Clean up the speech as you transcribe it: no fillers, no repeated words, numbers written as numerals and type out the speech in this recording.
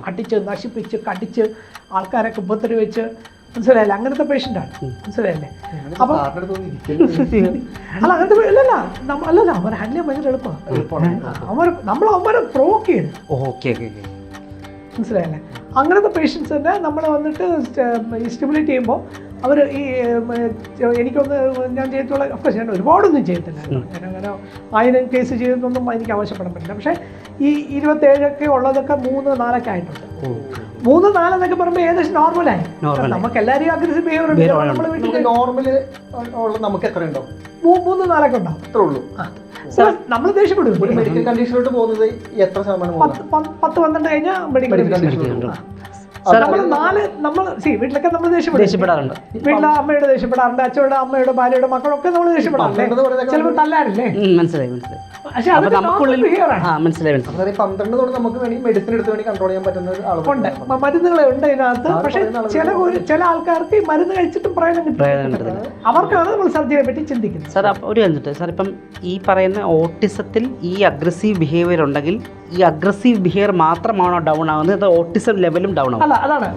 അടിച്ച് നശിപ്പിച്ച് കടിച്ച് ആൾക്കാരൊക്കെ ഉപദ്രവിച്ച്, മനസ്സിലായില്ലേ? അങ്ങനത്തെ പേഷ്യൻ്റാണ്, മനസ്സിലായില്ലേ? അപ്പം അല്ല അങ്ങനത്തെ അല്ലല്ല, അവർ ഹാൻഡിൽ ചെയ്യാൻ ഭയങ്കര എളുപ്പമാണ്. അവരെ പ്രൊവോക്ക് ചെയ്യുന്നു. മനസ്സിലായില്ലേ? അങ്ങനത്തെ പേഷ്യൻസ് തന്നെ നമ്മൾ വന്നിട്ട് ഈ സ്റ്റിമുലേറ്റ് ചെയ്യുമ്പോൾ അവർ ഈ എനിക്കൊന്ന് ഞാൻ ചെയ്തിട്ടുള്ള അഫ്കോഴ്സ് ഞാൻ ഒരുപാടൊന്നും ചെയ്തിട്ടില്ല, ഞാൻ അങ്ങനെ 1000 കേസ് ചെയ്തെന്നൊന്നും എനിക്ക് ആവശ്യപ്പെടാൻ പറ്റില്ല. പക്ഷേ ഈ 27 ഉള്ളതൊക്കെ 3-4 ആയിട്ടുണ്ട്. 3-4 എന്നൊക്കെ പറയുമ്പോൾ ഏകദേശം നോർമലായി. നമുക്ക് എല്ലാവരും അഗ്രസീവ് ബിഹേവിയർ ഉണ്ട്. നമ്മൾ വീട്ടിൽ നോർമല് നമുക്ക് എത്ര ഉണ്ടാവും? 3-4 ഉണ്ടാവും, അത്രേ ഉള്ളൂ. നമ്മൾ ദേഷ്യപ്പെടും. ഒരു മെഡിക്കൽ കണ്ടീഷനിലോട്ട് പോകുന്നത് എത്ര ശതമാനം? 10-12 കഴിഞ്ഞാൽ മെഡിക്കൽ വീട്ടിലൊക്കെ നമ്മൾ ദേഷ്യപ്പെടാറുണ്ട്. വീട്ടിലെ അമ്മയോട് ദേഷ്യപ്പെടാറുണ്ട്, അച്ഛനോട്, അമ്മയോട്, ഭാര്യയുടെ, മക്കളൊക്കെ നമ്മൾ ദേഷ്യപ്പെടാറുണ്ട്. ചിലപ്പോൾ തല്ലാറില്ലേ? പക്ഷേ അത് മനസ്സിലായി. 12 തൊട്ട് നമുക്ക് വേണ്ടി മെഡിസിൻ എടുത്ത് വേണ്ടി കൺട്രോൾ ചെയ്യാൻ പറ്റുന്ന മരുന്നുകളെ ഉണ്ട് ഇതിനകത്ത്. പക്ഷേ ചില ആൾക്കാർക്ക് ഈ മരുന്ന് കഴിച്ചിട്ടും പ്രയോജനം കിട്ടും. അവർക്കാണ് നമ്മൾ സർജറിയെ പറ്റി ചിന്തിക്കുന്നത്. സാർ ഒരു കഴിഞ്ഞിട്ട് സാർ, ഇപ്പം ഈ പറയുന്ന ഓട്ടിസത്തിൽ ഈ അഗ്രസീവ് ബിഹേവിയർ ഉണ്ടെങ്കിൽ ഈ അഗ്രസീവ് ബിഹേവിയർ മാത്രമാണോ ഡൗൺ ആവുന്നത്, അത് ഓട്ടിസം ലെവലും ഡൗൺ ആവും? അതാണ്